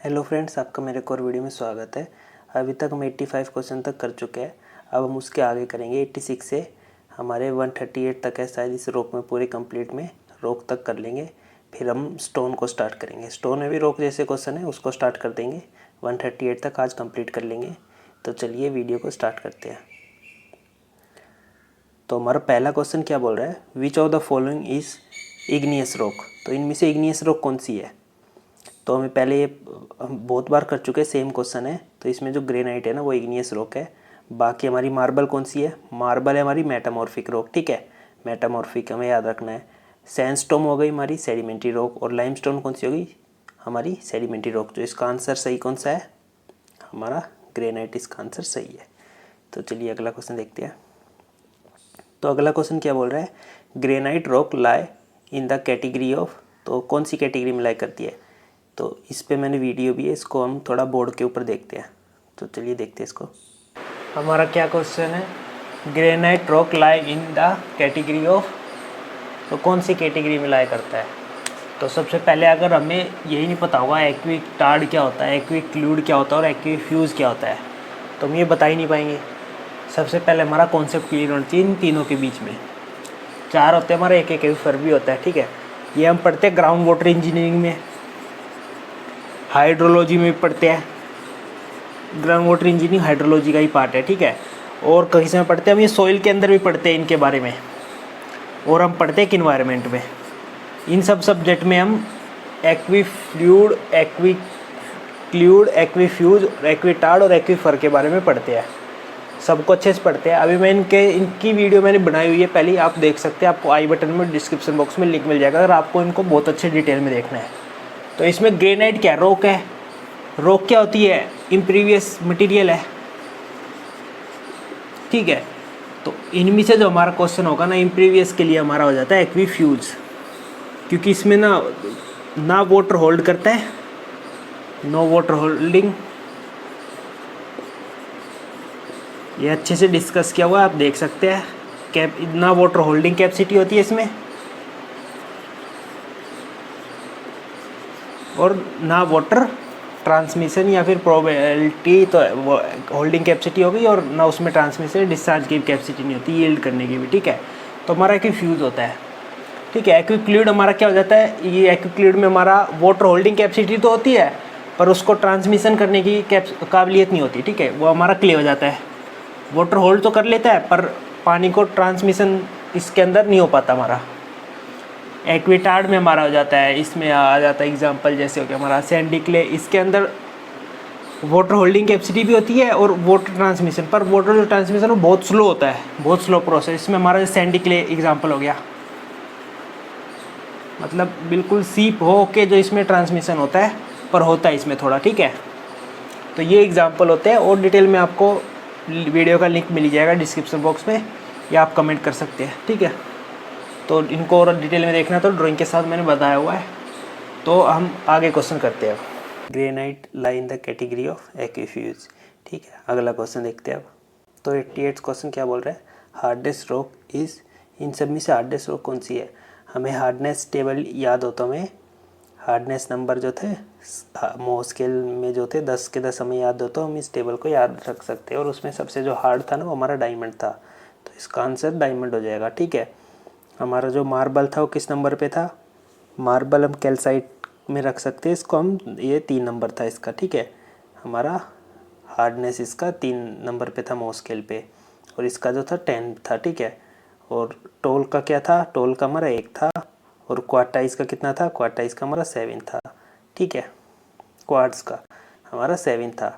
Hello friends, आपका मेरे एक और वीडियो में स्वागत है। अभी तक हम 85 क्वेश्चन तक कर चुके हैं। अब हम उसके आगे करेंगे। 86 से हमारे 138 तक है शायद, इस रोक में पूरे कंप्लीट में रोक तक कर लेंगे। फिर हम स्टोन को स्टार्ट करेंगे। स्टोन में भी रोक जैसे क्वेश्चन है, उसको स्टार्ट कर देंगे। 138 तक आज कंप्लीट कर लेंगे। तो चलिए वीडियो को स्टार्ट करते हैं। तो हमारा पहला क्वेश्चन क्या बोल रहा है, विच of the following is igneous rock. तो इनमें से इग्नियस रॉक कौन सी है। तो हमें पहले ये हम बहुत बार कर चुके हैं, सेम क्वेश्चन है। तो इसमें जो ग्रेनाइट है ना, वो इग्नियस रॉक है। बाकी हमारी मार्बल कौन सी है, मार्बल है हमारी मेटामॉर्फिक रॉक। ठीक है, मेटामॉर्फिक हमें याद रखना है। सैंडस्टोन हो गई हमारी सेडिमेंट्री रॉक, और लाइमस्टोन कौन सी होगी, हमारी सेडिमेंट्री रॉक। जो इसका आंसर सही कौन सा है, हमारा ग्रेनाइट इसका आंसर सही है। तो चलिए अगला क्वेश्चन देखते हैं। तो अगला क्वेश्चन क्या बोल रहा है, granite rock lie in the category of. तो कौन सी कैटेगरी में लाई करती है। तो इस पे मैंने वीडियो भी है, इसको हम थोड़ा बोर्ड के ऊपर देखते हैं। तो चलिए देखते हैं इसको। हमारा क्या क्वेश्चन है, granite rock lie in the category of. तो कौन सी कैटेगरी में लाई करता है। तो सबसे पहले अगर हमें यही नहीं पता होगा एक्विटार्ड क्या होता है, एक्विक्लूड क्या होता है और एक्विफ्यूज़ क्या होता है, तो हम ये बता ही नहीं पाएंगे। सबसे पहले हमारा कॉन्सेप्ट क्लियर होना चाहिए इन तीनों के बीच में। चार होते हैं हमारे, एक एक एक्विफर भी होता है। ठीक है, ये हम पढ़ते हैं ग्राउंड वाटर इंजीनियरिंग में, हाइड्रोलॉजी में भी पढ़ते हैं। ग्राउंड वाटर इंजीनियरिंग हाइड्रोलॉजी का ही पार्ट है। ठीक है, और कहीं से पढ़ते हैं हम, ये सॉइल के अंदर भी पढ़ते हैं इनके बारे में, और हम पढ़ते हैं इन्वायरमेंट में। इन सब सब्जेक्ट में हम एक्वीफ्लूड, एक्वीक्लूड, एक्वीफ्यूज, एक्विटार्ड और एक्वीफर के बारे में पढ़ते हैं। सबको अच्छे से पढ़ते हैं। अभी मैं इनकी वीडियो मैंने बनाई हुई है पहले, आप देख सकते हैं। आपको आई बटन में डिस्क्रिप्शन बॉक्स में लिंक मिल जाएगा अगर आपको इनको बहुत अच्छे डिटेल में देखना है। तो इसमें ग्रेनाइट क्या, रॉक है। रॉक क्या होती है, इम्प्रीवियस मटेरियल है। ठीक है, तो इनमें से जो हमारा क्वेश्चन होगा ना, इम्प्रीवियस के लिए हमारा हो जाता है एक्वीफ्यूज, क्योंकि इसमें ना वाटर होल्ड करता है, नो वाटर होल्डिंग। ये अच्छे से डिस्कस किया हुआ है, आप देख सकते हैं। ना वाटर होल्डिंग कैपेसिटी होती है इसमें, और ना वाटर ट्रांसमिशन या फिर प्रोबेबिलिटी, तो होल्डिंग कैपेसिटी होगी, और ना उसमें ट्रांसमिशन डिस्चार्ज की कैपेसिटी नहीं होती, यील्ड करने की भी। ठीक है, तो हमारा एक्वीफ्यूज होता है। ठीक है, एक्वीक्लूड हमारा क्या हो जाता है, ये एक्वीक्लूड में हमारा वाटर होल्डिंग कैपेसिटी तो होती है, पर उसको ट्रांसमिशन करने की काबिलियत नहीं होती। ठीक है, वो हमारा क्ले हो जाता है। वाटर होल्ड तो कर लेता है, पर पानी को ट्रांसमिशन इसके अंदर नहीं हो पाता हमारा। एक्विटार्ड में हमारा हो जाता है, इसमें आ जाता है एग्जांपल जैसे हो गया हमारा सैंडी क्ले। इसके अंदर वाटर होल्डिंग कैपेसिटी भी होती है और वाटर ट्रांसमिशन, पर वाटर जो ट्रांसमिशन वो बहुत स्लो होता है, बहुत स्लो प्रोसेस। इसमें हमारा सैंडी क्ले एग्जांपल हो गया, मतलब बिल्कुल सीप हो के जो इसमें ट्रांसमिशन होता है, पर होता है इसमें थोड़ा। ठीक है, तो ये एग्जाम्पल होते हैं, और डिटेल में आपको वीडियो का लिंक मिल जाएगा डिस्क्रिप्शन बॉक्स में, या आप कमेंट कर सकते हैं। ठीक है, तो इनको और डिटेल में देखना तो ड्राइंग के साथ मैंने बताया हुआ है। तो हम आगे क्वेश्चन करते हैं। Granite lie in the category of aquifuge. ठीक है, अगला क्वेश्चन देखते हैं अब। तो 88 क्वेश्चन क्या बोल रहा है, हार्डेस्ट रॉक इज। इन सब में से हार्डेस्ट रॉक कौन सी है। हमें हार्डनेस टेबल याद हो, तो हमें हार्डनेस नंबर जो थे मो स्केल में जो थे 10 के 10 हमें याद हो, तो हम इस टेबल को याद रख सकते हैं। और उसमें सबसे जो हार्ड था ना, वो हमारा डायमंड था, तो इसका आंसर डायमंड हो जाएगा। ठीक है, हमारा जो मार्बल था वो किस नंबर पे था, मार्बल हम कैल्साइट में रख सकते हैं इसको हम, ये 3 नंबर था इसका। ठीक है, हमारा हार्डनेस इसका 3 नंबर पे था मो स्केल पे, और इसका जो था 10 था। ठीक है, और टोल का क्या था, टोल का हमारा 1 था, और क्वार्टाइज का कितना था, क्वार्टाइज का हमारा 7 था। ठीक है, क्वार्ट्स का हमारा 7 था।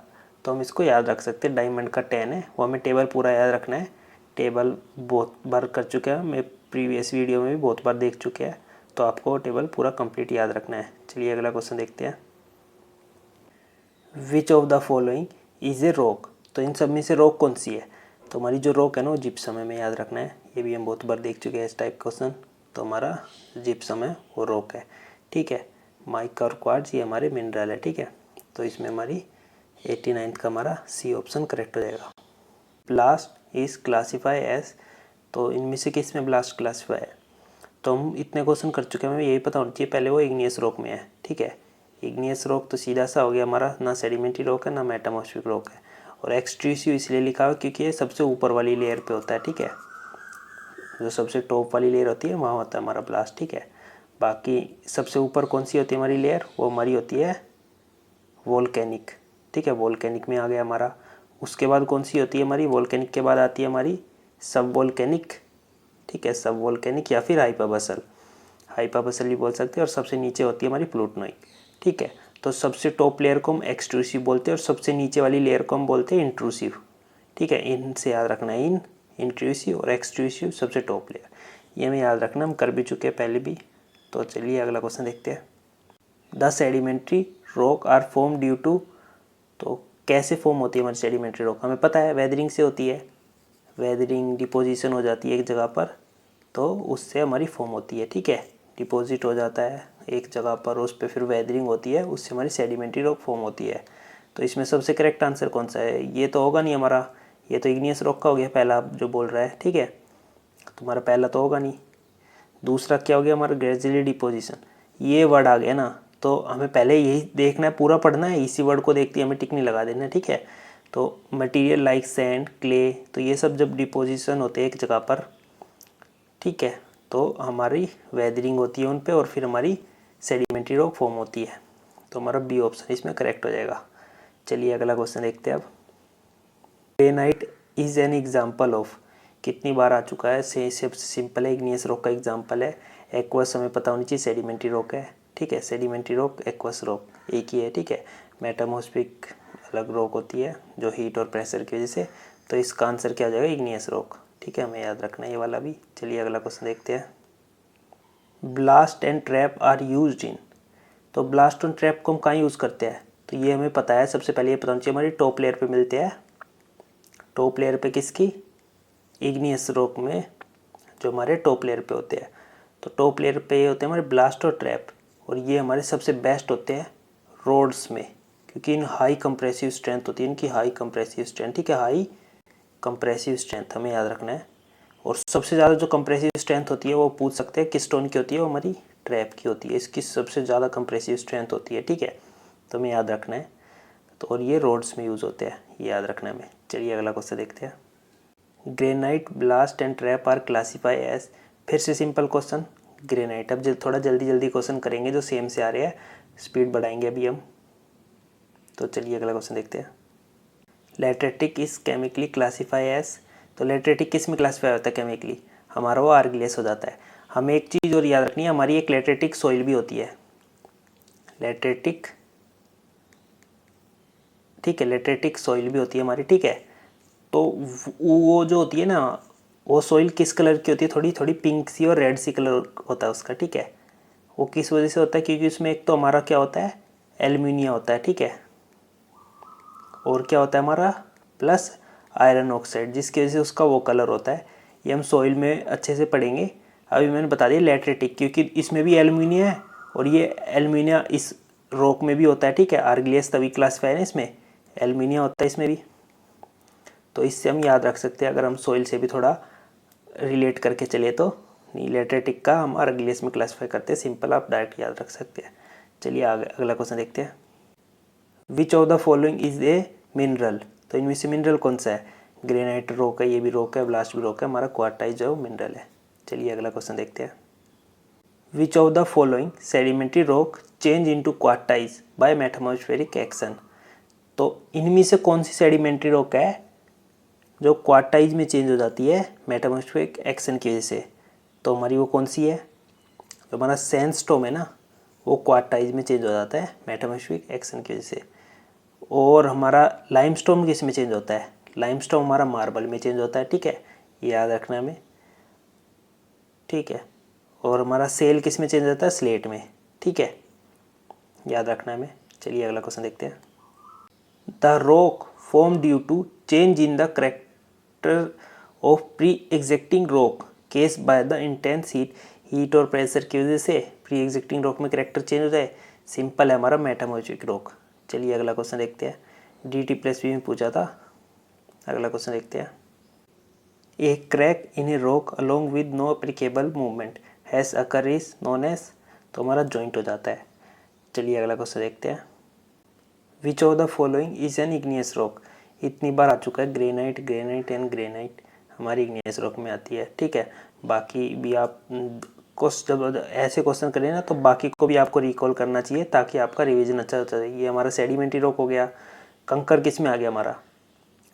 तो हम इसको याद रख सकते हैं। डायमंड का 10 है, वो हमें टेबल पूरा याद रखना है। टेबल बहुत बार कर चुके हैं, मैं प्रीवियस वीडियो में भी बहुत बार देख चुके हैं, तो आपको टेबल पूरा कंप्लीट याद रखना है। चलिए अगला क्वेश्चन देखते हैं। Which of the following is a rock. तो इन सब में से रॉक कौन सी है। तो हमारी जो रॉक है ना, वो जिप्सम है, हमें याद रखना है। ये भी हम बहुत बार देख चुके हैं इस टाइप क्वेश्चन। तो हमारा जिप्सम है, वो रॉक है। ठीक है, माइका और क्वार्ट्ज ये हमारे मिनरल है। ठीक है, तो इसमें हमारी 89 का हमारा सी ऑप्शन करेक्ट हो जाएगा। Blast is classify as. तो इनमें से किस में ब्लास्ट क्लासीफाई है। तो हम इतने क्वेश्चन कर चुके हैं, हमें यही पता होना चाहिए पहले वो इग्नियस रॉक में है। ठीक है, इग्नियस रॉक तो सीधा सा हो गया हमारा, ना सेडिमेंट्री रॉक है ना मेटामॉर्फिक रॉक है। और एक्सट्रूसिव इसलिए लिखा हुआ क्योंकि ये सबसे ऊपर वाली लेयर पे होता है, ठीक है, जो सबसे टॉप वाली लेयर होती है वहाँ होता है हमारा ब्लास्ट, ठीक है। बाकी सबसे ऊपर कौन सी होती है हमारी लेयर, वो हमारी होती है वोल्केनिक, ठीक है, वोल्केनिक में आ गया हमारा। उसके बाद कौन सी होती है हमारी, वोल्केनिक के बाद आती है हमारी सब वोल्केनिक, ठीक है, सब वोल्केनिक या फिर हाइपाबसल, हाइपाबसल भी बोल सकते हैं। और सबसे नीचे होती है हमारी प्लूटोनिक, ठीक है। तो सबसे टॉप लेयर को हम एक्सट्रूसिव बोलते हैं और सबसे नीचे वाली लेयर को हम बोलते हैं इंट्रूसिव, ठीक है। इनसे याद रखना है, इन, इंट्रूसिव और एक्सट्रूसिव सबसे टॉप लेयर, ये हमें याद रखना, हम कर भी चुके हैं पहले भी। तो चलिए अगला क्वेश्चन देखते हैं। The sedimentary rock are form due to, तो कैसे फॉर्म होती है हमारी सेडिमेंट्री रॉक, हमें पता है वेदरिंग से होती है, वेदरिंग डिपोजिशन हो जाती है एक जगह पर, तो उससे हमारी फॉर्म होती है, ठीक है, डिपॉजिट हो जाता है एक जगह पर, उस पर फिर वेदरिंग होती है, उससे हमारी सेडिमेंट्री रॉक फॉर्म होती है। तो इसमें सबसे करेक्ट आंसर कौन सा है, ये तो होगा नहीं हमारा, ये तो इग्नियस रॉक का हो गया पहला, आप जो बोल रहा है, ठीक है, तुम्हारा पहला तो होगा नहीं। दूसरा क्या हो गया हमारा, ग्रेजुअली डिपोजिशन, ये वर्ड आ गया ना, तो हमें पहले यही देखना है, पूरा पढ़ना है, इसी वर्ड को देखते ही हमें टिक नहीं लगा देना है, ठीक है। तो मटेरियल लाइक सैंड, क्ले, तो ये सब जब डिपोजिशन होते हैं एक जगह पर, ठीक है, तो हमारी वेदरिंग होती है उन पे और फिर हमारी सेडिमेंट्री रॉक फॉर्म होती है। तो हमारा बी ऑप्शन इसमें करेक्ट हो जाएगा। चलिए अगला क्वेश्चन देखते हैं अब। Granite is an example of, कितनी बार आ चुका है, सबसे सिंपल है, इग्नियस रॉक का एग्जाम्पल है। एक्वस हमें पता होनी चाहिए, सेडिमेंट्री रॉक है, ठीक है, सेडिमेंट्री रॉक एक्वस रॉक एक ही है, ठीक है। मेटामॉर्फिक अलग रॉक होती है जो हीट और प्रेशर की वजह से, तो इसका आंसर क्या हो जाएगा, इग्नियस रॉक, ठीक है, हमें याद रखना है ये वाला भी। चलिए अगला क्वेश्चन देखते हैं। Blast and trap are used in, तो ब्लास्ट एंड ट्रैप को हम कहाँ यूज़ करते हैं, तो ये हमें पता है, सबसे पहले ये पता होना चाहिए हमारी टॉप लेयर पे मिलते हैं, टॉप लेयर पे किसकी, इग्नियस रॉक में, जो हमारे टॉप लेयर पे होते हैं। तो टॉप लेयर पे ये होते हैं हमारे ब्लास्ट और ट्रैप, और ये हमारे सबसे बेस्ट होते हैं रोड्स में, क्योंकि इन हाई कंप्रेसिव स्ट्रेंथ होती है, इनकी हाई कंप्रेसिव स्ट्रेंथ, ठीक है, हाई कंप्रेसिव स्ट्रेंथ हमें याद रखना है। और सबसे ज़्यादा जो कंप्रेसिव स्ट्रेंथ होती है वो पूछ सकते हैं किस स्टोन की होती है, वो हमारी ट्रैप की होती है, इसकी सबसे ज़्यादा कंप्रेसिव स्ट्रेंथ होती है, ठीक है, तो हमें याद रखना है। तो और ये रोड्स में यूज़ होते हैं, ये याद रखना है हमें। चलिए अगला क्वेश्चन देखते हैं। Granite, blast and trap are classify as, फिर से सिंपल क्वेश्चन, ग्रेनाइट, अब थोड़ा जल्दी जल्दी क्वेश्चन करेंगे जो सेम से आ रहे हैं, स्पीड बढ़ाएंगे अभी हम। तो चलिए अगला क्वेश्चन देखते हैं। लैटेटिक इज केमिकली क्लासीफाई एज, तो लैटेटिक किस में क्लासीफाई होता है केमिकली, हमारा वो आर्गिलियस हो जाता है। हमें एक चीज़ और याद रखनी है, हमारी एक लैटेटिक सॉइल भी होती है, लैटेटिक, ठीक है, लैटेटिक सॉइल भी होती है हमारी, ठीक है। तो वो जो होती है ना, वो सॉइल किस कलर की होती है, थोड़ी थोड़ी पिंक सी और रेड सी कलर होता है उसका, ठीक है। वो किस वजह से होता है, क्योंकि उसमें एक तो हमारा क्या होता है, एल्यूमिनियम होता है, ठीक है, और क्या होता है हमारा, प्लस आयरन ऑक्साइड, जिसकी वजह से उसका वो कलर होता है। ये हम सॉइल में अच्छे से पढ़ेंगे। अभी मैंने बता दिया लैटेटिक, क्योंकि इसमें भी एल्यूमिनियम है और ये एल्यूमिनियम इस रॉक में भी होता है, ठीक है, आर्गिलियस तभी क्लासीफाई है इसमें, एल्यूमिनियम होता है इसमें भी। तो इससे हम याद रख सकते हैं, अगर हम सॉइल से भी थोड़ा रिलेट करके चले तो, नहीं लैटेटिक का हम आर्गिलियस में क्लासीफाई करते हैं, सिंपल आप डायरेक्ट याद रख सकते हैं। चलिए आगे अगला क्वेश्चन देखते हैं। Which of the following is a mineral, तो इनमें से मिनरल कौन सा है, ग्रेनाइट रॉक है, ये भी रॉक है, ब्लास्ट भी रॉक है, हमारा क्वार्टाइज जो मिनरल है। चलिए अगला क्वेश्चन देखते हैं। Which of the following sedimentary rock change into quartzite by metamorphic action, तो इनमें से कौन सी सेडिमेंट्री रॉक है जो क्वार्टाइज में चेंज हो जाती है मेटामॉर्फिक एक्शन की वजह से, तो हमारी वो कौन सी है, जो हमारा सैंडस्टोन है ना, वो क्वार्टाइज में चेंज हो जाता है मेटामॉर्फिक एक्शन की वजह से। और हमारा लाइमस्टोन किस में चेंज होता है, लाइमस्टोन हमारा मार्बल में चेंज होता है, ठीक है, ये याद रखना है हमें, ठीक है। और हमारा सेल किस में चेंज होता है, स्लेट में, ठीक है, याद रखना है हमें। चलिए अगला क्वेश्चन देखते हैं। The rock form due to change in the character of pre existing rock case by the intense heat और प्रेशर की वजह से प्री एग्जिस्टिंग रॉक में करेक्टर चेंज हो जाए, सिंपल है हमारा मेटामॉर्फिक रॉक। चलिए अगला क्वेश्चन देखते हैं। DT+P में पूछा था। अगला क्वेश्चन देखते हैं। A crack in a rock along with no applicable movement has occur is known as, तो हमारा जॉइंट हो जाता है। चलिए अगला क्वेश्चन देखते हैं। Which of the following is N igneous rock. इतनी बार आ चुका है, ग्रेनाइट, ग्रेनाइट एंड ग्रेनाइट हमारी इग्नियस रॉक में आती है, ठीक है। बाकी भी आप जब ऐसे क्वेश्चन करें ना तो बाकी को भी आपको रिकॉल करना चाहिए ताकि आपका रिवीजन अच्छा होता है। ये हमारा सेडिमेंट्री रॉक हो गया। कंकर किस में आ गया हमारा,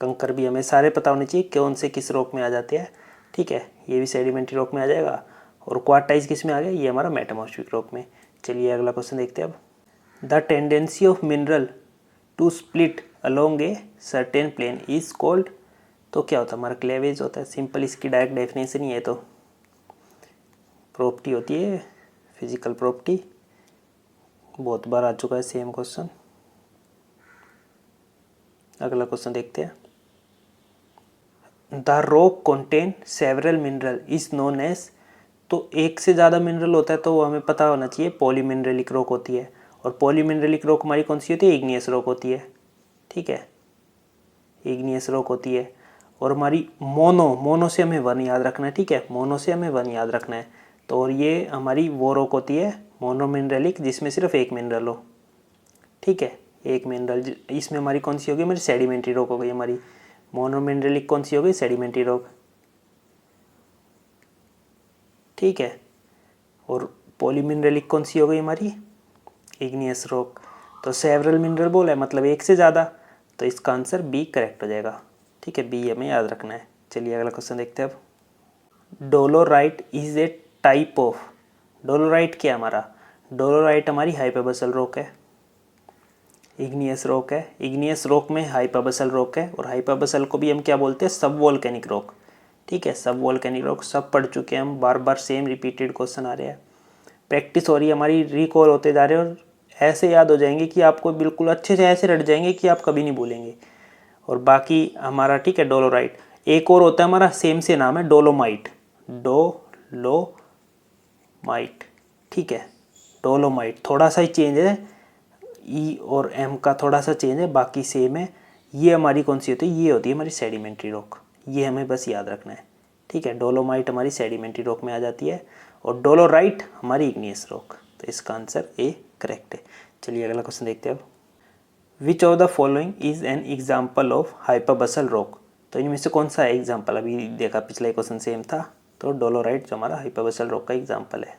कंकर भी हमें सारे पता होने चाहिए कौन से किस रॉक में आ जाते हैं, ठीक है। ये भी सेडिमेंट्री रॉक में आ जाएगा। और क्वार्टाइज किस में आ गया, ये हमारा मेटामॉर्फिक रॉक में। चलिए अगला क्वेश्चन देखते हैं अब। The tendency of mineral to split along a certain plane is called. तो क्या होता है हमारा, क्लेवेज होता है। सिंपल, इसकी डायरेक्ट डेफिनेशन ही है, तो प्रॉपर्टी होती है, फिजिकल प्रॉपर्टी। बहुत बार आ चुका है सेम क्वेश्चन। अगला क्वेश्चन देखते हैं। The rock contain several mineral is known as. तो एक से ज़्यादा मिनरल होता है तो वो हमें पता होना चाहिए पॉलीमिनरलिक रॉक होती है। और पॉलीमिनरलिक रॉक हमारी कौन सी होती है, इग्नियस रॉक होती है, ठीक है, इग्नियस रॉक होती है। और हमारी मोनो से हमें वन याद रखना है, ठीक है, मोनो से हमें वन याद रखना है। तो और ये हमारी वो रॉक होती है मोनोमिनरलिक, जिसमें सिर्फ एक मिनरल हो, ठीक है, एक मिनरल। इसमें हमारी कौन सी होगी, हमारी सेडिमेंट्री रॉक हो गई हमारी। मोनोमिनरलिक कौन सी हो गई, सेडिमेंट्री रॉक, ठीक है। और पॉलीमिनरलिक कौन सी हो गई हमारी, इग्नियस रॉक। तो सेवरल मिनरल बोला है मतलब एक से ज़्यादा, तो इसका आंसर बी करेक्ट हो जाएगा, ठीक है, बी हमें याद रखना है। चलिए अगला क्वेश्चन देखते हैं अब। Dolerite is a type of. Dolerite क्या हमारा, डोलोराइट हमारी हाइपोबैसल रॉक है, इग्नियस रॉक है। इग्नियस रॉक में हाइपोबैसल रॉक है। और हाइपोबैसल को भी हम क्या बोलते हैं, सब वोल्केनिक रॉक, ठीक है, सब वोल्केनिक रॉक। सब पढ़ चुके हैं हम, बार बार सेम रिपीटेड क्वेश्चन आ रहे हैं। प्रैक्टिस हो रही है हमारी, रिकॉल होते जा रहे हैं और ऐसे याद हो जाएंगे कि आपको बिल्कुल अच्छे से ऐसे रट जाएंगे कि आप कभी नहीं भूलेंगे। और बाकी हमारा, ठीक है, डोलोराइट। एक और होता है हमारा, सेम से नाम है, डोलोमाइट, डोलोमाइट, ठीक है, डोलोमाइट। थोड़ा सा ही चेंज है, ई और एम का थोड़ा सा चेंज है, बाकी सेम है। ये हमारी कौन सी होती है, ये होती है हमारी सेडिमेंट्री रॉक। ये हमें बस याद रखना है, ठीक है। डोलोमाइट हमारी सेडिमेंट्री रॉक में आ जाती है और डोलोराइट हमारी इग्नियस रॉक। तो इसका आंसर ए करेक्ट है। चलिए अगला क्वेश्चन देखते हैं अब। Which of the following is an example of hypabyssal rock. तो इनमें से कौन सा है एग्जाम्पल, अभी देखा पिछला क्वेश्चन सेम था, तो डोलोराइट जो हमारा हाइपोबैसल रॉक का एग्जाम्पल है।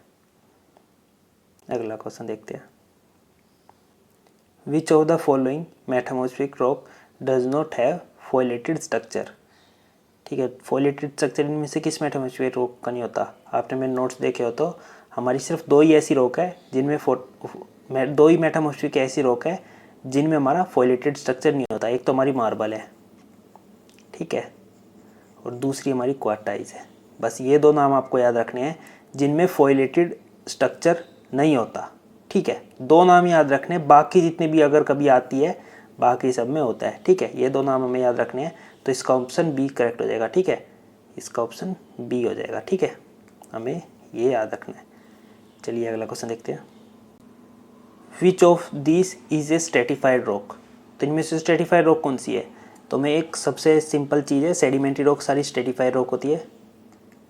अगला क्वेश्चन देखते हैं। Which of the following metamorphic rock does not have foliated structure. ठीक है, फोइलेटेड स्ट्रक्चर इनमें से किस मेटामॉर्फिक रॉक का नहीं होता। आपने मेरे नोट्स देखे हो तो हमारी सिर्फ दो ही ऐसी रॉक है जिनमें दो ही मेटामॉर्फिक ऐसी रॉक है जिनमें हमारा फोइलेटेड स्ट्रक्चर नहीं होता। एक तो हमारी मार्बल है, ठीक है, और दूसरी हमारी क्वार्टाइज है। बस ये दो नाम आपको याद रखने हैं जिनमें फोइलेटेड स्ट्रक्चर नहीं होता, ठीक है, दो नाम याद रखने। बाकी जितने भी अगर कभी आती है बाकी सब में होता है, ठीक है, ये दो नाम हमें याद रखने हैं। तो इसका ऑप्शन बी करेक्ट हो जाएगा, ठीक है, इसका ऑप्शन बी हो जाएगा, ठीक है, हमें ये याद रखना है। चलिए अगला क्वेश्चन देखते हैं। Which of this is a stratified rock. तो इनमें से स्ट्रेटिफाइड रॉक कौन सी है। तो मैं एक सबसे सिंपल चीज़ है, सेडिमेंट्री रॉक सारी स्ट्रेटिफाइड रॉक होती है।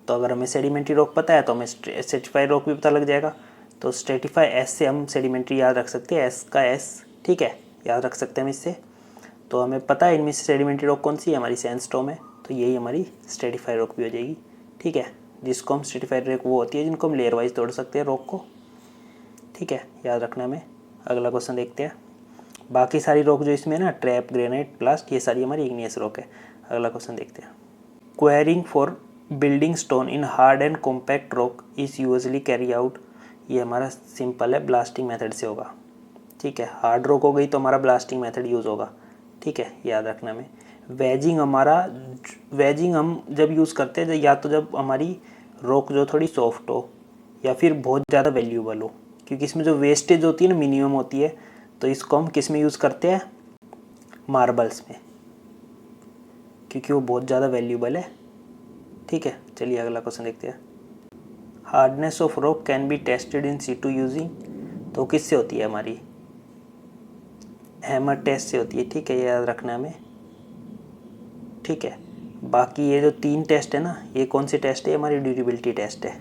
तो अगर हमें सेडिमेंट्री रॉक पता है तो हमें स्ट्रेटिफाइड रॉक भी पता लग जाएगा। तो स्ट्रेटिफाई एस से हम सेडिमेंट्री याद रख सकते हैं, एस का एस, ठीक है, याद रख सकते हैं हम इससे। तो हमें पता है इनमें से सेडिमेंट्री रॉक कौन सी है, हमारी सैंडस्टोन है। तो यही हमारी स्ट्रेटिफाइड रॉक भी हो जाएगी, ठीक है, जिसको हम स्ट्रेटिफाइड रॉक वो होती है जिनको हम लेयर वाइज तोड़ सकते हैं रॉक को, ठीक है, याद रखना हमें। अगला क्वेश्चन देखते हैं। बाकी सारी रॉक जो इसमें ना, ट्रैप, ग्रेनाइट, ब्लास्ट, ये सारी हमारी इग्नियस रॉक है। अगला क्वेश्चन देखते हैं। Quarrying for building stone in hard and compact rock is usually carry out. ये हमारा सिंपल है, ब्लास्टिंग मेथड से होगा, ठीक है। हार्ड रॉक हो गई तो हमारा ब्लास्टिंग मेथड यूज़ होगा, ठीक है, याद रखना में। वेजिंग हम जब यूज़ करते हैं या तो जब हमारी रॉक जो थोड़ी सॉफ्ट हो या फिर बहुत ज़्यादा वैल्यूबल हो, क्योंकि इसमें जो वेस्टेज होती है ना मिनिमम होती है। तो इसको हम किस में यूज़ करते हैं, मार्बल्स में, क्योंकि वो बहुत ज़्यादा वैल्यूबल है, ठीक है। चलिए अगला क्वेश्चन देखते हैं। Hardness of rock can be tested in situ using. तो किससे होती है हमारी, हैमर टेस्ट से होती है, ठीक है, ये याद रखना है हमें, ठीक है। बाकी ये जो तीन टेस्ट है ना, ये कौन सी टेस्ट है, हमारी ड्यूरेबिलिटी टेस्ट है,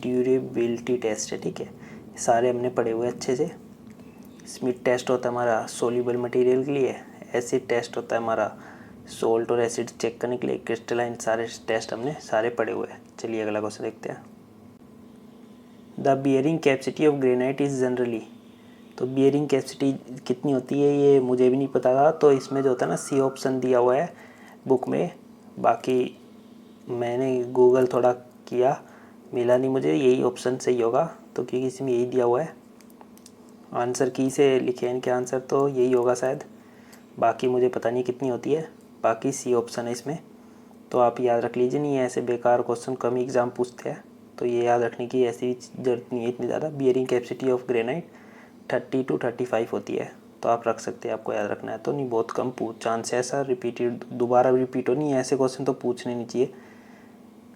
ड्यूरेबिलिटी टेस्ट है, ठीक है, सारे हमने पढ़े हुए अच्छे से। स्मिथ टेस्ट होता है हमारा सोल्यूबल मटेरियल के लिए, एसिड टेस्ट होता है हमारा सोल्ट और एसिड चेक करने के लिए, क्रिस्टलाइन, सारे टेस्ट हमने सारे पढ़े हुए हैं। चलिए अगला क्वेश्चन देखते हैं। The bearing capacity of granite is generally, तो बियरिंग कैपेसिटी कितनी होती है ये मुझे भी नहीं पता था, तो इसमें जो होता है ना सी ऑप्शन दिया हुआ है बुक में, बाकी मैंने गूगल थोड़ा किया, मिला नहीं मुझे, यही ऑप्शन सही होगा, तो क्योंकि इसमें यही दिया हुआ है। आंसर की से लिखे हैं इनके आंसर, तो यही होगा शायद, बाकी मुझे पता नहीं कितनी होती है, बाकी सी ऑप्शन है इसमें। तो आप याद रख लीजिए, नहीं ऐसे बेकार क्वेश्चन कम ही एग्ज़ाम पूछते हैं, तो ये याद रखने की ऐसी जरूरत नहीं है इतनी ज़्यादा। Bearing capacity of granite 30 to 35 होती है, तो आप रख सकते हैं, आपको याद रखना है तो। नहीं बहुत कम चांस है ऐसा रिपीटेड दोबारा रिपीट हो, नहीं ऐसे क्वेश्चन तो पूछने नहीं चाहिए।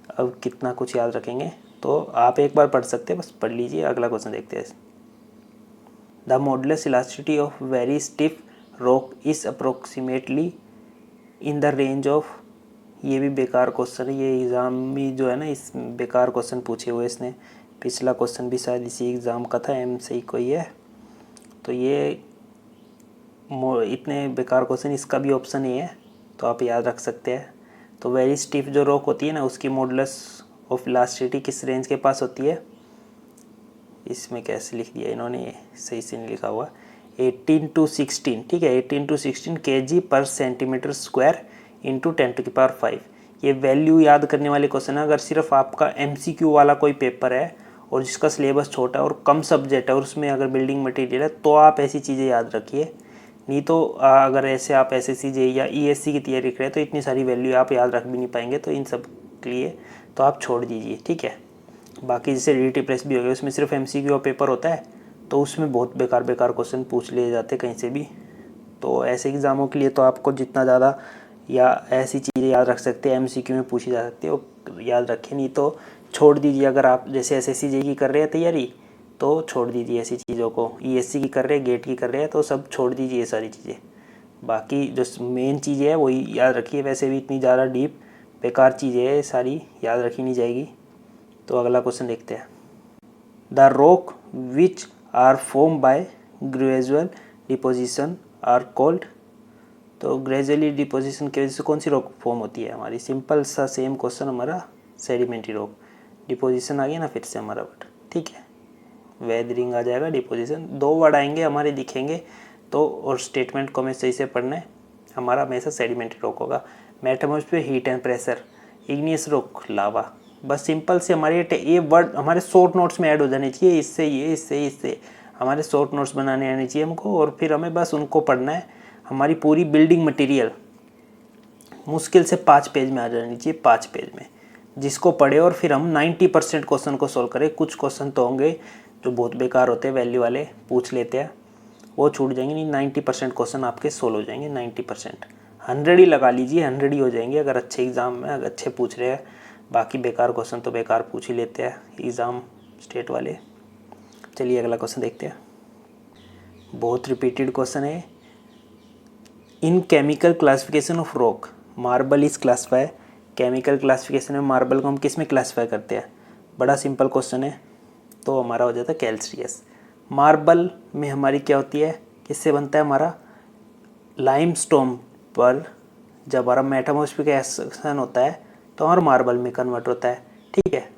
अब कितना कुछ याद रखेंगे, तो आप एक बार पढ़ सकते हैं, बस पढ़ लीजिए। अगला क्वेश्चन देखते हैं। The modulus elasticity of very stiff rock is approximately in the range of, ये भी बेकार क्वेश्चन है, ये एग्ज़ाम भी जो है ना इस बेकार क्वेश्चन पूछे हुए इसने, पिछला क्वेश्चन भी शायद इसी एग्ज़ाम का था, एम से ही कोई है, तो ये इतने बेकार क्वेश्चन, इसका भी ऑप्शन ही है, तो आप याद रख सकते हैं। तो वेरी स्टिफ जो रॉक होती है ना उसकी मॉडुलस ऑफ इलास्टिसिटी किस रेंज के पास होती है, इसमें कैसे लिख दिया इन्होंने, सही से नहीं लिखा हुआ, 18 to 16, ठीक है, 18 to 16 kg पर सेंटीमीटर स्क्वायर इंटू 10⁵। ये वैल्यू याद करने वाले क्वेश्चन है। अगर सिर्फ आपका MCQ वाला कोई पेपर है और जिसका सिलेबस छोटा है और कम सब्जेक्ट है और उसमें अगर बिल्डिंग मटेरियल है, तो आप ऐसी चीज़ें याद रखिए, नहीं तो अगर ऐसे आप SSC JEE या ESC की तैयारी करें तो इतनी सारी वैल्यू आप याद रख भी नहीं पाएंगे, तो इन सब के लिए तो आप छोड़ दीजिए, ठीक है। बाकी जैसे DT प्रेस भी हो गया, उसमें सिर्फ MCQ पेपर होता है, तो उसमें बहुत बेकार क्वेश्चन पूछ लिए जाते कहीं से भी, तो ऐसे एग्ज़ामों के लिए तो आपको जितना ज़्यादा या ऐसी चीज़ें याद रख सकते हैं MCQ में पूछी जा सकती है वो याद रखें, नहीं तो छोड़ दीजिए। अगर आप जैसे SSC JEE की कर रहे हैं तैयारी, तो छोड़ दीजिए ऐसी चीज़ों को, ESC की कर रहे हैं, गेट की कर रहे हैं, तो सब छोड़ दीजिए ये सारी चीज़ें। बाकी जो मेन चीज़ें हैं वही याद रखिए, वैसे भी इतनी ज़्यादा डीप बेकार चीज़ें हैं, सारी याद रखी नहीं जाएगी। तो अगला क्वेश्चन देखते हैं। The rock which are form by gradual deposition are called, तो ग्रेजुअली डिपोजिशन की वजह से कौन सी रॉक फॉर्म होती है हमारी, सिंपल सा सेम क्वेश्चन हमारा, सेडिमेंट्री रॉक। डिपोजिशन आ गया ना फिर से हमारा वर्ड, ठीक है, वेदरिंग आ जाएगा, डिपोजिशन, दो वर्ड आएंगे हमारे दिखेंगे तो, और स्टेटमेंट को हमें सही से पढ़ना है, हमारा हमेशा सेडिमेंट्री रॉक होगा। मेटामॉर्फिस पे heat and pressure, igneous rock lava, बस सिंपल से हमारे ये वर्ड हमारे शॉर्ट नोट्स में ऐड हो जाने चाहिए, इससे ये इससे हमारे शॉर्ट नोट्स बनाने आने चाहिए हमको, और फिर हमें बस उनको पढ़ना है। हमारी पूरी बिल्डिंग मटेरियल मुश्किल से 5 पेज में आ जानी चाहिए, 5 पेज में, जिसको पढ़े और फिर हम 90% क्वेश्चन को सोल्व करें। कुछ क्वेश्चन तो होंगे जो बहुत बेकार होते हैं, वैल्यू वाले पूछ लेते हैं, वो छूट जाएंगे, नहीं 90% क्वेश्चन आपके सोल्व हो जाएंगे, 90%, 100 ही लगा लीजिए, 100 ही हो जाएंगे अगर अच्छे एग्ज़ाम में अगर अच्छे पूछ रहे हैं। बाकी बेकार क्वेश्चन तो बेकार पूछ ही लेते हैं एग्ज़ाम स्टेट वाले। चलिए अगला क्वेश्चन देखते हैं, बहुत रिपीटेड क्वेश्चन है। इन chemical classification of rock marble is classify, chemical classification में मार्बल को हम किस में क्लासिफाई करते हैं, बड़ा सिंपल क्वेश्चन है, तो हमारा हो जाता है कैल्सियस। मार्बल में हमारी क्या होती है, किससे बनता है हमारा, लाइमस्टोन पर जब हमारा मेटामॉर्फिक एक्शन होता है तो हमारा मार्बल में कन्वर्ट होता है, ठीक है।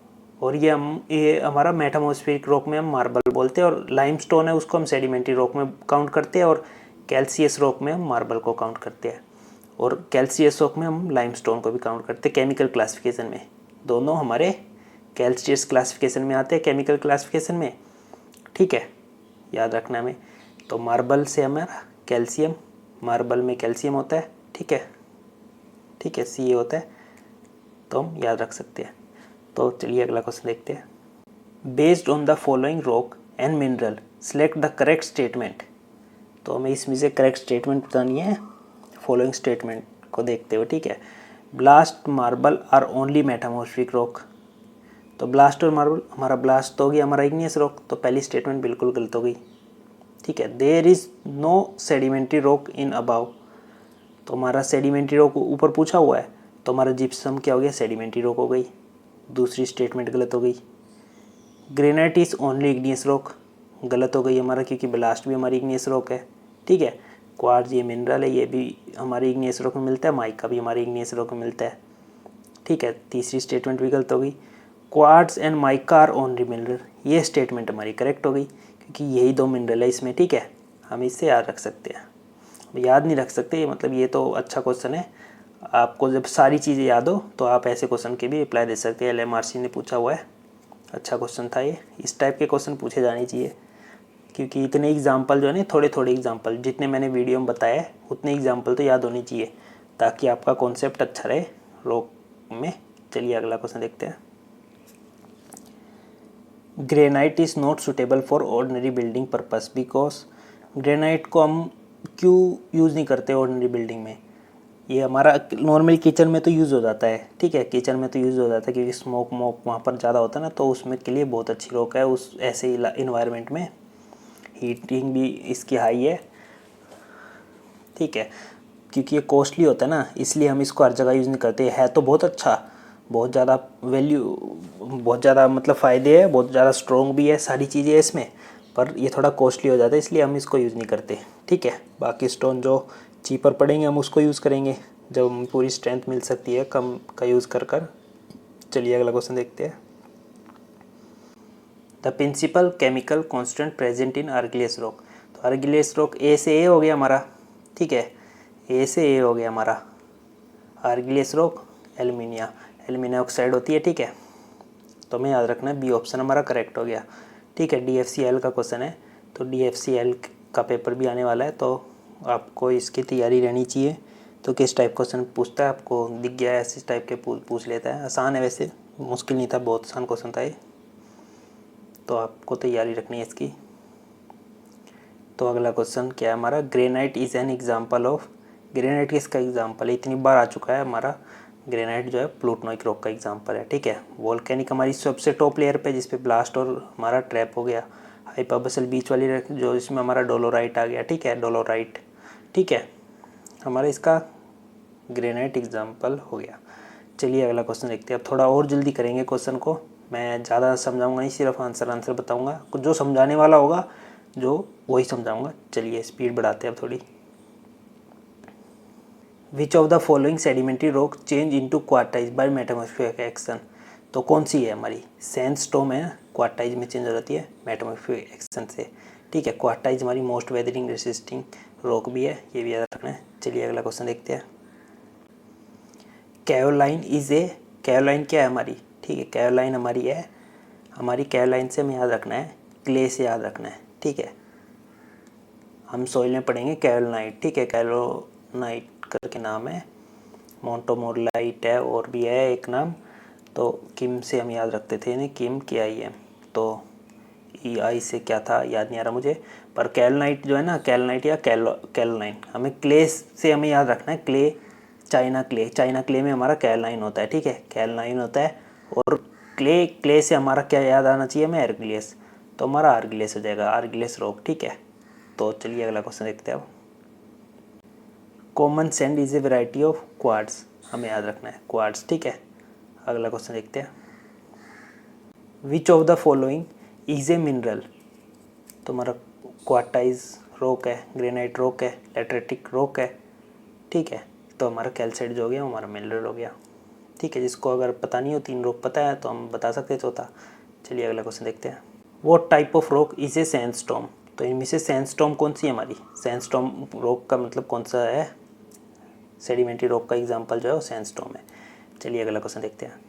और ये हमारा मेटामॉर्फिक रॉक में हम मार्बल बोलते हैं, और लाइमस्टोन है उसको हम सेडिमेंट्री रॉक में काउंट करते हैं, और कैल्सियस रॉक में हम मार्बल को काउंट करते हैं, और कैल्सियस रॉक में हम लाइमस्टोन को भी काउंट करते हैं केमिकल क्लासिफिकेशन में। दोनों हमारे कैल्सियस क्लासिफिकेशन में आते हैं, केमिकल क्लासिफिकेशन में, ठीक है, याद रखना हमें। तो मार्बल से हमारा कैल्शियम, मार्बल में कैल्शियम होता है, ठीक है, ठीक है, Ca होता है, तो हम याद रख सकते हैं। तो चलिए अगला क्वेश्चन देखते हैं। Based on the following rock and mineral select the correct statement, तो हमें इसमें से करेक्ट स्टेटमेंट बतानी है फॉलोइंग स्टेटमेंट को देखते हुए, ठीक है। Basalt marble are only metamorphic rock, तो ब्लास्ट और मार्बल, हमारा ब्लास्ट तो हो गया हमारा इग्नियस रॉक, तो पहली स्टेटमेंट बिल्कुल गलत हो गई, ठीक है। There is no sedimentary rock in above, तो हमारा सेडिमेंट्री रॉक ऊपर पूछा हुआ है, तो हमारा जिप्सम क्या हो गया, सेडिमेंट्री रॉक हो गई, दूसरी स्टेटमेंट गलत हो गई। Granite is only igneous rock, गलत हो गई हमारा, क्योंकि ब्लास्ट भी हमारी इग्नियस रॉक है, ठीक है। क्वार्ट्ज ये मिनरल है, ये भी हमारी इग्नियस रॉक में मिलता है। माइका भी हमारी इग्नियस रॉक में मिलता है, ठीक है। तीसरी स्टेटमेंट भी गलत हो गई। Quartz and mica are only mineral, ये स्टेटमेंट हमारी करेक्ट हो गई, क्योंकि यही दो मिनरल है इसमें, ठीक है। हम इससे याद रख सकते हैं। याद नहीं रख सकते मतलब ये तो अच्छा क्वेश्चन है, आपको जब सारी चीज़ें याद हो तो आप ऐसे क्वेश्चन के भी रिप्लाई दे सकते हैं। LMRC ने पूछा हुआ है, अच्छा क्वेश्चन था ये। इस टाइप के क्वेश्चन पूछे जाने चाहिए, क्योंकि इतने एग्जाम्पल जो है ना, थोड़े थोड़े एग्जाम्पल जितने मैंने वीडियो में बताया है उतने एग्जाम्पल तो याद होने चाहिए, ताकि आपका कॉन्सेप्ट अच्छा रहे रॉक में। चलिए अगला क्वेश्चन देखते हैं। Granite is not suitable for ordinary building purpose because, granite को हम क्यों यूज़ नहीं करते ऑर्डिनरी बिल्डिंग में? ये हमारा नॉर्मल किचन में तो यूज़ हो जाता है, ठीक है, किचन में तो यूज़ हो जाता है, क्योंकि स्मोक वहाँ पर ज़्यादा होता है ना, तो उसमें के लिए बहुत अच्छी रॉक है। उस ऐसे इन्वायरमेंट में हीटिंग भी इसकी हाई है, ठीक है। क्योंकि ये कॉस्टली होता है ना, इसलिए हम इसको हर जगह यूज़ नहीं करते। है तो बहुत अच्छा, बहुत ज़्यादा वैल्यू, बहुत ज़्यादा मतलब फ़ायदे है, बहुत ज़्यादा स्ट्रॉन्ग भी है, सारी चीज़ें है इसमें, पर ये थोड़ा कॉस्टली हो जाता है, इसलिए हम इसको यूज़ नहीं करते, ठीक है। बाकी स्टोन जो चीपर पड़ेंगे हम उसको यूज़ करेंगे जब हमें पूरी स्ट्रेंथ मिल सकती है कम का यूज़ कर। चलिए अगला क्वेश्चन देखते हैं। The principal chemical constant present in argillaceous rock, तो आर्गिलियस रॉक ए से ए हो गया हमारा, ठीक है, ए से ए हो गया हमारा। आर्गिलियस रॉक एल्यूमिनियम ऑक्साइड होती है, ठीक है। तो हमें याद रखना है बी ऑप्शन हमारा करेक्ट हो गया, ठीक है। DFCL का क्वेश्चन है, तो DFCL का पेपर भी आने वाला है, तो आपको इसकी तैयारी रहनी चाहिए। तो किस टाइप क्वेश्चन पूछता है आपको दिख गया है, ऐसे टाइप के पूछ लेता है। आसान है वैसे, मुश्किल नहीं था, बहुत आसान क्वेश्चन था ये, तो आपको तैयारी रखनी है इसकी। तो अगला क्वेश्चन क्या है हमारा, granite is an example of, granite किसका एग्जाम्पल है? इतनी बार आ चुका है हमारा, ग्रेनाइट जो है प्लूटोनाइक रॉक का एग्जाम्पल है, ठीक है। वोल्केनिक हमारी सबसे टॉप लेयर पे, जिसपे ब्लास्ट और हमारा ट्रैप हो गया। हाइपरबसल बीच वाली जो इसमें हमारा डोलोराइट आ गया, ठीक है, डोलोराइट, ठीक है, हमारा इसका ग्रेनाइट एग्जाम्पल हो गया। चलिए अगला क्वेश्चन देखते हैं। अब थोड़ा और जल्दी करेंगे क्वेश्चन को, मैं ज़्यादा समझाऊंगा नहीं, सिर्फ आंसर बताऊंगा, जो समझाने वाला होगा जो वही समझाऊंगा। चलिए स्पीड बढ़ाते हैं अब थोड़ी। Which of the following sedimentary rock change into quartzite by metamorphic action, तो कौन सी है हमारी? सैंडस्टोन है, क्वार्टाइज में चेंज हो जाती है मेटामॉर्फिक एक्शन से, ठीक है। क्वार्टाइज हमारी मोस्ट वेदरिंग रेसिस्टिंग रॉक भी है, ये भी याद रखना है। चलिए अगला क्वेश्चन देखते हैं। कैरोलाइन इज़ ए, कैरोलाइन क्या है हमारी? ठीक है, कैरोलाइन हमारी है, हमारी कैरोलाइन से हमें याद रखना है, क्ले से याद रखना है, ठीक है। हम सॉइल में पढ़ेंगे कैरोलाइट, ठीक है, कैरोलाइट करके नाम है, मोंटोमोरलाइट है, और भी है एक नाम, तो किम से हम याद रखते थे, नहीं किम KIM, तो EI से क्या था याद नहीं आ रहा मुझे, पर कैरोलाइट जो है ना, कैरोलाइट या कैरोलाइन, हमें क्ले से हमें याद रखना है, क्ले, चाइना क्ले में हमारा कैरोलाइन होता है, ठीक है, कैरोलाइन होता है। और क्ले से हमारा क्या याद आना चाहिए हमें? आर्गिलियस, तो हमारा आर्गिलियस हो जाएगा, आर्गिलियस रॉक, ठीक है। तो चलिए अगला क्वेश्चन देखते हैं अब। Common sand is a variety of quartz, हमें याद रखना है क्वार्ट्ज, ठीक है। अगला क्वेश्चन देखते हैं। Which of the following is a mineral, तो हमारा क्वार्टाइज रॉक है, ग्रेनाइट रॉक है, लैटरेटिक रॉक है, ठीक है। तो हमारा कैल्साइट जो हो गया हमारा मिनरल हो गया, ठीक है। जिसको अगर पता नहीं हो, 3 रॉक पता है तो हम बता सकते हैं चौथा। चलिए अगला क्वेश्चन देखते हैं। What type of rock is a sandstorm, तो इनमें से सैंडस्टॉर्म कौन सी है हमारी? सैंडस्टॉर्म रॉक का मतलब कौन सा है? सेडिमेंट्री रॉक का एग्जांपल जो है वो सैंडस्टॉर्म है। चलिए अगला क्वेश्चन देखते हैं।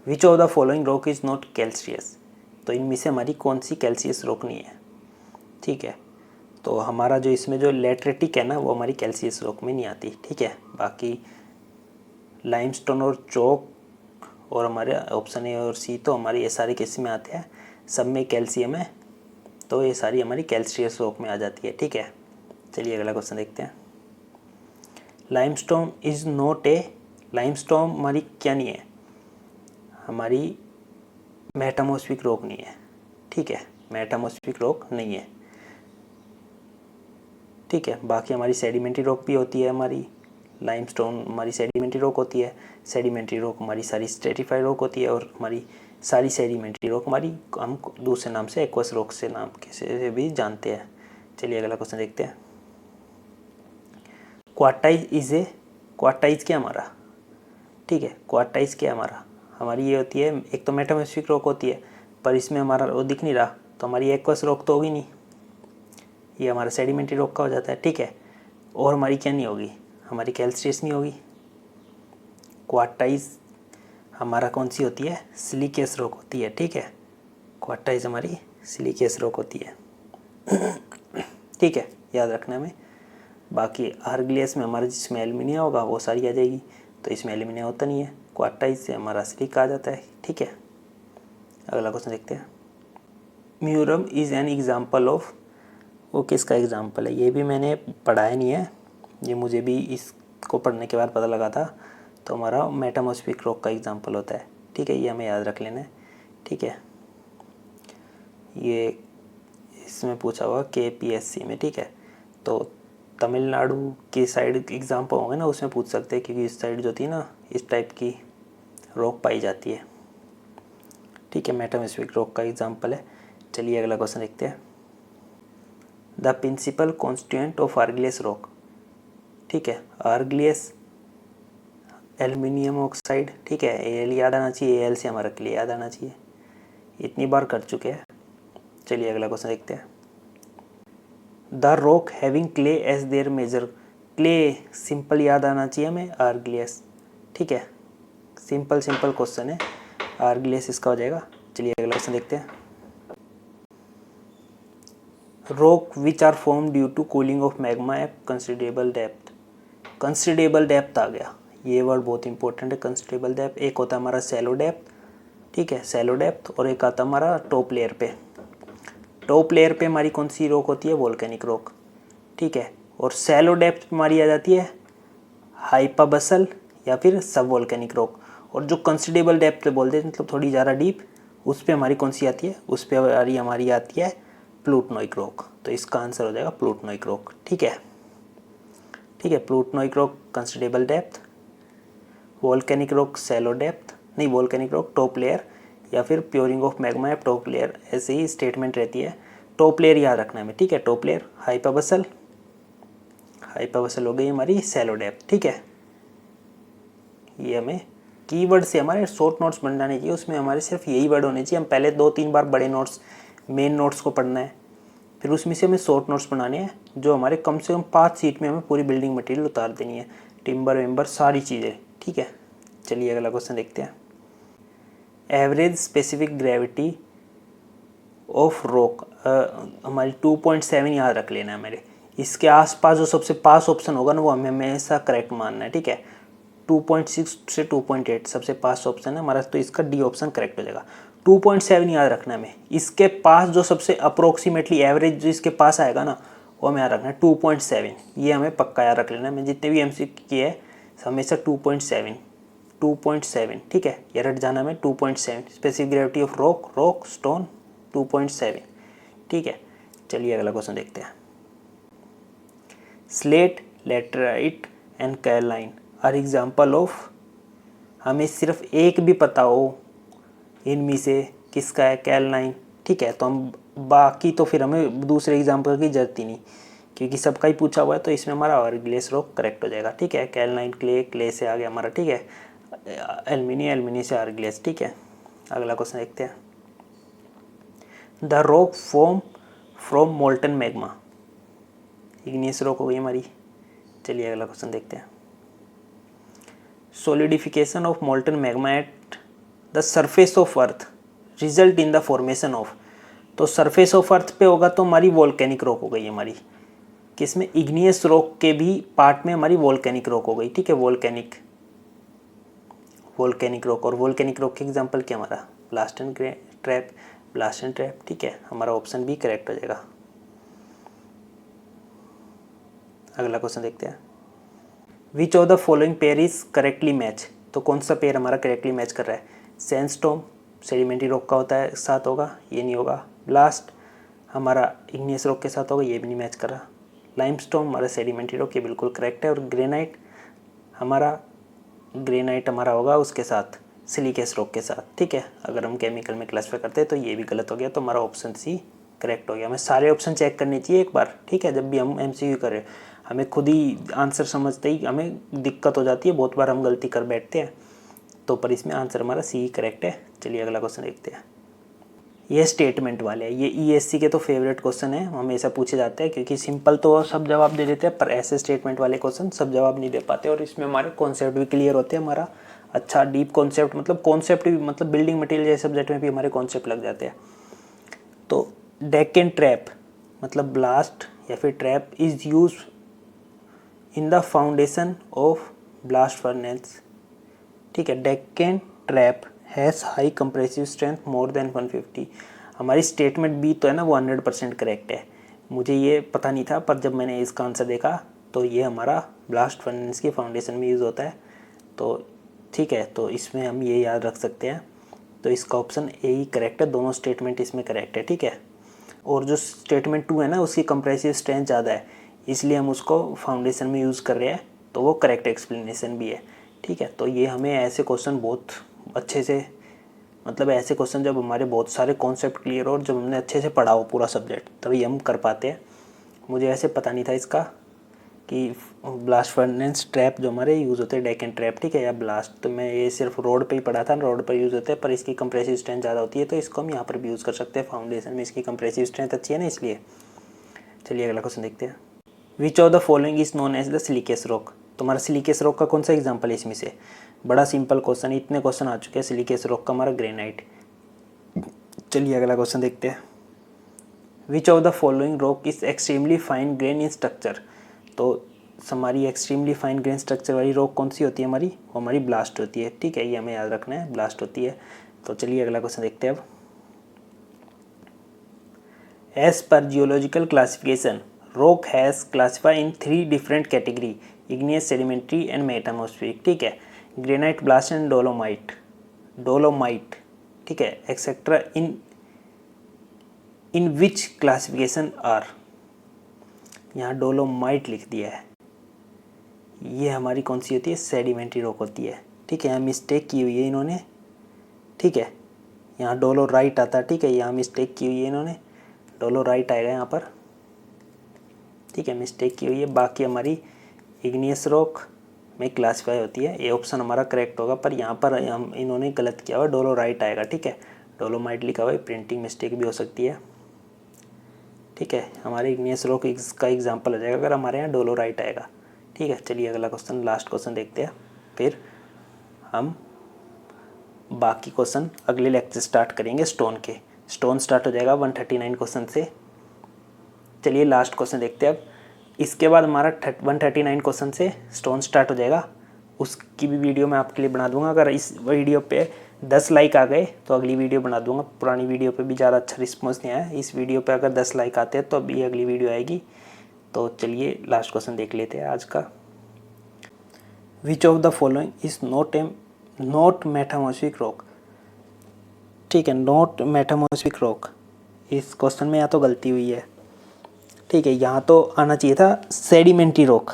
Which of the following rock is not calcareous, तो इनमें से हमारी कौन सी कैल्शियस रॉक नहीं है, ठीक है। तो हमारा जो इसमें जो लैटरेटिक है ना, वो हमारी कैल्शियस रॉक में नहीं आती, ठीक है। बाकी लाइमस्टोन और चौक और हमारे ऑप्शन A और C तो हमारी ये सारी किस में आते हैं? सब में कैल्शियम है, तो ये सारी हमारी कैल्शियस रॉक में आ जाती है, ठीक है। चलिए अगला क्वेश्चन देखते हैं। Limestone is not a, limestone हमारी क्या नहीं है? हमारी मेटामॉर्फिक रॉक नहीं है, ठीक है, मेटामॉर्फिक रॉक नहीं है, ठीक है। बाकी हमारी सेडिमेंट्री रॉक भी होती है, हमारी लाइमस्टोन हमारी सेडिमेंट्री रॉक होती है, सेडिमेंट्री रॉक हमारी सारी स्ट्रेटिफाइड रॉक होती है, और हमारी सारी सेडिमेंट्री रॉक हमारी हम दूसरे नाम से एक्वस रॉक से नाम से भी जानते हैं। चलिए अगला क्वेश्चन देखते हैं। क्वार्टाइज क्या हमारा, ठीक है, क्वार्टाइज क्या हमारा, हमारी ये होती है, एक तो मेटामॉर्फिक रॉक होती है पर इसमें हमारा वो दिख नहीं रहा, तो हमारी एक्वस रॉक तो होगी नहीं, ये हमारा सेडिमेंट्री रॉक का हो जाता है, ठीक है। और हमारी क्या नहीं होगी, हमारी कैल्सियस नहीं होगी। क्वार्टाइज हमारा कौन सी होती है, सिलिकेस रॉक होती है, ठीक है। क्वार्टाइज हमारी सिलिकेस रॉक होती है, ठीक है, याद रखना में। बाकी आर्गिलियस में हमारा जिसमें एल्यूमिनियम होगा वो सारी आ जाएगी, तो इसमें एल्यूमिनियम होता नहीं है। क्वार्टाइज से हमारा सिलिक आ जाता है, ठीक है। अगला क्वेश्चन देखते हैं। म्यूरम इज़ एन एग्जाम्पल ऑफ, वो किसका एग्जाम्पल है, ये भी मैंने पढ़ाया नहीं है, ये मुझे भी इसको पढ़ने के बाद पता लगा था। तो हमारा मेटामॉर्फिक रॉक का एग्जाम्पल होता है, ठीक है, ये हमें याद रख लेना है, ठीक है। ये इसमें पूछा हुआ KPSC में, ठीक है। तो तमिलनाडु की साइड एग्जाम्पल होंगे ना, उसमें पूछ सकते हैं, क्योंकि इस साइड जो थी ना इस टाइप की रॉक पाई जाती है, ठीक है, मेटामॉर्फिक रॉक का एग्जाम्पल है। चलिए अगला क्वेश्चन देखते हैं। The principal constituent of argillaceous rock, ठीक है, आर्गिलियस एल्यूमिनियम ऑक्साइड, ठीक है, Al याद आना चाहिए, Al से हमारा क्ले याद आना चाहिए, इतनी बार कर चुके हैं। चलिए अगला क्वेश्चन देखते हैं। The rock having clay as their major, clay simple याद आना चाहिए हमें, आर्गिलियस, ठीक है, सिंपल क्वेश्चन है, आर्गिलियस इसका हो जाएगा। चलिए अगला क्वेश्चन देखते हैं। Rock which are form due to cooling of magma at considerable depth, considerable depth आ गया, ये वर्ड बहुत इंपॉर्टेंट है, कंसिडरेबल डेप्थ। एक होता है हमारा सैलो डेप्थ, ठीक है, सैलो डेप्थ, और एक आता हमारा टॉप लेयर पे। टॉप लेयर पे हमारी कौन सी रॉक होती है, वोल्केनिक रॉक, ठीक है। और सैलो डेप्थ पे हमारी आ जाती है हाइपाबसल या फिर सब वोल्केनिक रॉक। और जो कंसिडरेबल डेप्थ पे बोलते हैं, मतलब थोड़ी ज़्यादा डीप, उस पर हमारी कौन सी आती है, उस पर हमारी आती है प्लूटोनाइक रॉक। तो इसका आंसर हो जाएगा प्लूटोनाइक रॉक, ठीक है, ठीक है। Plutonic rock considerable depth, volcanic rock shallow depth, नहीं वोल्केनिक रॉक टॉप लेयर, या फिर प्योरिंग ऑफ मैग्मा या टॉप लेयर, ऐसे ही स्टेटमेंट रहती है। टॉप लेयर याद रखना है हमें, ठीक है, टॉप लेयर हाइपाबसल हो गई हमारी सैलो डेप्थ, ठीक है। ये हमें कीवर्ड से हमारे शॉर्ट नोट्स बनाने चाहिए, उसमें हमारे सिर्फ यही वर्ड होने चाहिए। हम पहले 2-3 बार बड़े नोट्स मेन नोट्स को पढ़ना है, फिर उसमें से हमें शॉर्ट नोट्स बनाने हैं, जो हमारे कम से कम 5 शीट में हमें पूरी बिल्डिंग मटेरियल उतार देनी है, टिम्बर वेम्बर सारी चीज़ें, ठीक है। चलिए अगला क्वेश्चन देखते हैं। Average specific gravity of rock, हमारी 2.7 याद रख लेना है मेरे। इसके आसपास जो सबसे पास ऑप्शन होगा ना वो हमें हमेशा करेक्ट मानना है, ठीक है। 2.6 से 2.8 सबसे पास ऑप्शन है हमारा, तो इसका डी ऑप्शन करेक्ट हो जाएगा। 2.7 याद रखना है हमें, इसके पास जो सबसे अप्रोक्सीमेटली एवरेज जो इसके पास आएगा ना वो हमें याद रखना है 2.7, ये हमें पक्का याद रख लेना है। मैं जितने भी MCQ किए हैं हमेशा 2.7, ठीक है, ये रट जाना में 2.7 specific gravity of rock stone 2.7, ठीक है। चलिए अगला क्वेश्चन देखते हैं। Slate, laterite and kaolin are example of, हमें सिर्फ एक भी पता हो इनमें से किसका है, कैलाइन, ठीक है। तो हम बाकी तो फिर हमें दूसरे एग्जाम्पल की जरूरत ही नहीं, क्योंकि सबका ही पूछा हुआ है, तो इसमें हमारा आर्गिलियस रॉक करेक्ट हो जाएगा, ठीक है। कैलाइन क्ले से आ गया हमारा, ठीक है, एल्यूमिनियम से आर्गिलियस, ठीक है। अगला क्वेश्चन देखते हैं। The rock form from molten magma, igneous rock हो गई हमारी। चलिए अगला क्वेश्चन देखते हैं। Solidification of molten magma at the surface of earth result in the formation of, तो सरफेस ऑफ अर्थ पे होगा तो हमारी वोल्केनिक रॉक हो गई हमारी, किसमें, इग्नियस रॉक के भी पार्ट में हमारी वोल्केनिक रॉक हो गई, ठीक है। वोल्केनिक रॉक, और वोल्केनिक रॉक के एग्जांपल क्या हमारा ब्लास्ट एंड ट्रैप, ठीक है, हमारा ऑप्शन भी करेक्ट हो जाएगा। अगला क्वेश्चन देखते हैं। Which of the following pair is correctly match, तो कौन सा पेयर हमारा करेक्टली मैच कर रहा है। सैंडस्टोन सेडिमेंट्री रॉक का होता है साथ होगा, ये नहीं होगा। ब्लास्ट हमारा इग्नियस रॉक के साथ होगा, ये भी नहीं मैच कर रहा। लाइमस्टोन हमारा सेडिमेंट्री रॉक, ये बिल्कुल करेक्ट है। और ग्रेनाइट हमारा होगा उसके साथ सिलिकेस रॉक के साथ, ठीक है। अगर हम केमिकल में क्लासीफाई करते हैं तो ये भी गलत हो गया, तो हमारा ऑप्शन सी करेक्ट हो गया। हमें सारे ऑप्शन चेक करने चाहिए एक बार, ठीक है। जब भी हम MCQ करें, हमें खुद ही आंसर समझते ही हमें दिक्कत हो जाती है, बहुत बार हम गलती कर बैठते हैं। तो पर इसमें आंसर हमारा सी करेक्ट है। चलिए अगला क्वेश्चन देखते हैं। ये स्टेटमेंट वाले हैं, ये ESC के तो फेवरेट क्वेश्चन है, हमेशा पूछे जाते हैं, क्योंकि सिंपल तो सब जवाब दे देते हैं, पर ऐसे स्टेटमेंट वाले क्वेश्चन सब जवाब नहीं दे पाते। और इसमें हमारे कॉन्सेप्ट भी क्लियर होते हैं, हमारा अच्छा डीप कॉन्सेप्ट, मतलब कॉन्सेप्ट भी, मतलब बिल्डिंग मटेरियल जैसे सब्जेक्ट में भी हमारे कॉन्सेप्ट लग जाते हैं। तो डेक्कन ट्रैप मतलब ब्लास्ट या फिर trap is use in the foundation of blast furnace, ठीक है। Deccan trap has high compressive strength more than 150। हमारी स्टेटमेंट बी तो है ना, वो 100% करेक्ट है। मुझे ये पता नहीं था, पर जब मैंने इसका आंसर देखा तो ये हमारा ब्लास्ट फर्नेस की फाउंडेशन में यूज़ होता है। तो ठीक है, तो इसमें हम ये याद रख सकते हैं। तो इसका ऑप्शन ए ही करेक्ट है, दोनों स्टेटमेंट इसमें करेक्ट है, ठीक है। और जो स्टेटमेंट 2 है ना, उसकी कंप्रेसिव स्ट्रेंथ ज़्यादा है, इसलिए हम उसको फाउंडेशन में यूज़ कर रहे हैं, तो वो करेक्ट एक्सप्लेनेशन भी है, ठीक है। तो ये हमें ऐसे क्वेश्चन बहुत अच्छे से, मतलब ऐसे क्वेश्चन जब हमारे बहुत सारे कॉन्सेप्ट क्लियर हो और जब हमने अच्छे से पढ़ा हो पूरा सब्जेक्ट, तभी हम कर पाते हैं। मुझे ऐसे पता नहीं था इसका कि ब्लास्ट फर्नेस ट्रैप जो हमारे यूज़ होते हैं, डेक्कन ट्रैप, ठीक है, या ब्लास्ट, तो मैं ये सिर्फ रोड पे ही पढ़ा था, रोड पर यूज़ होते हैं, पर इसकी कंप्रेसिव स्ट्रेंथ ज़्यादा होती है, तो इसको हम यहाँ पर भी यूज़ कर सकते हैं। फाउंडेशन में इसकी कंप्रेसिव स्ट्रेंथ अच्छी है ना, इसलिए। चलिए अगला क्वेश्चन देखते हैं। Which of the following is known as the siliceous rock. तुम्हारा सिलिकेस रॉक का कौन सा एग्जाम्पल है इसमें से? बड़ा सिंपल क्वेश्चन, इतने क्वेश्चन आ चुके हैं। सिलिकेस रॉक का हमारा ग्रेनाइट। चलिए अगला क्वेश्चन देखते हैं। Which of the following rock is extremely fine grain in structure. तो हमारी एक्सट्रीमली फाइन ग्रेन स्ट्रक्चर वाली रॉक कौन सी होती है हमारी? वो हमारी ब्लास्ट होती है, ठीक है, ये हमें याद रखना है, ब्लास्ट होती है। तो चलिए अगला क्वेश्चन देखते हैं अब। As per geological classification, rock has classify in 3 different category, igneous, sedimentary and metamorphic, ठीक है। ग्रेनाइट, ब्लास्ट एंड डोलोमाइट, ठीक है, etcetera. In which classification are, यहाँ डोलोमाइट लिख दिया है, ये हमारी कौन सी होती है? सेडिमेंट्री रॉक होती है, ठीक है। यहाँ मिस्टेक की हुई है इन्होंने, ठीक है, यहाँ डोलोराइट आता है, ठीक है, यहाँ मिस्टेक की हुई है इन्होंने, डोलोराइट आएगा यहाँ पर, ठीक है, मिस्टेक की हुई है। बाकी हमारी इग्नियस रॉक में क्लासिफाई होती है, ये ऑप्शन हमारा करेक्ट होगा, पर यहाँ पर हम इन्होंने गलत किया हुआ, डोलोराइट आएगा, ठीक है, डोलोमाइट लिखा हुआ है, प्रिंटिंग मिस्टेक भी हो सकती है, ठीक है। हमारे इग्नियस रॉक का एग्जाम्पल हो जाएगा अगर हमारे यहाँ डोलोराइट आएगा, ठीक है। चलिए अगला क्वेश्चन, लास्ट क्वेश्चन देखते हैं, फिर हम बाकी क्वेश्चन अगले लेक्चर स्टार्ट करेंगे। स्टोन स्टार्ट हो जाएगा 139 क्वेश्चन से। चलिए लास्ट क्वेश्चन देखते हैं अब। इसके बाद हमारा 139 क्वेश्चन से स्टोन स्टार्ट हो जाएगा, उसकी भी वीडियो मैं आपके लिए बना दूंगा। अगर इस वीडियो पे 10 लाइक आ गए तो अगली वीडियो बना दूंगा। पुरानी वीडियो पे भी ज़्यादा अच्छा रिस्पॉन्स नहीं आया, इस वीडियो पे अगर 10 लाइक आते हैं तो अभी अगली वीडियो आएगी। तो चलिए लास्ट क्वेश्चन देख लेते हैं आज का। विच of the following is not metamorphic rock, ठीक है, नॉट मेटामॉर्फिक रॉक। इस क्वेश्चन में या तो गलती हुई है, ठीक है, यहाँ तो आना चाहिए था सेडिमेंट्री रॉक,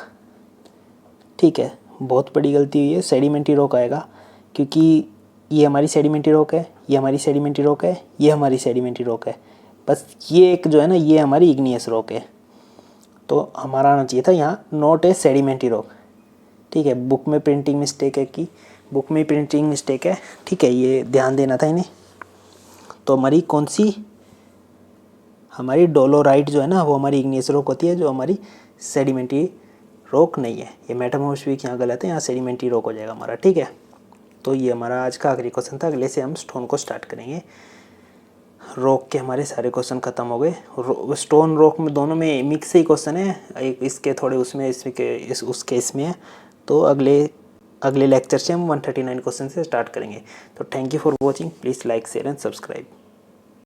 ठीक है, बहुत बड़ी गलती हुई है, सेडिमेंट्री रॉक आएगा, क्योंकि ये हमारी सेडिमेंट्री रॉक है, ये हमारी सेडिमेंट्री रॉक है, ये हमारी सेडिमेंट्री रॉक है, बस ये एक जो है ना, ये हमारी इग्नियस रॉक है। तो हमारा आना चाहिए था यहाँ नॉट ए सेडिमेंट्री रॉक, ठीक है। बुक में प्रिंटिंग मिस्टेक है, कि बुक में प्रिंटिंग मिस्टेक है, ठीक है, ये ध्यान देना था इन्हें। तो हमारी कौन सी, हमारी डोलोराइट जो है ना, वो हमारी इग्नियस रॉक होती है, जो हमारी सेडिमेंट्री रॉक नहीं है। ये मेटामॉर्फिक यहाँ गलत है, यहाँ सेडिमेंट्री रॉक हो जाएगा हमारा, ठीक है। तो ये हमारा आज का आखिरी क्वेश्चन था, अगले से हम स्टोन को स्टार्ट करेंगे। रॉक के हमारे सारे क्वेश्चन खत्म हो गए। स्टोन रॉक में दोनों में मिक्स ही क्वेश्चन है, एक इसके थोड़े उसमें, उसके इसमें है। तो अगले लेक्चर से हम 139 क्वेश्चन से स्टार्ट करेंगे। तो thank you for watching, please like, share and subscribe.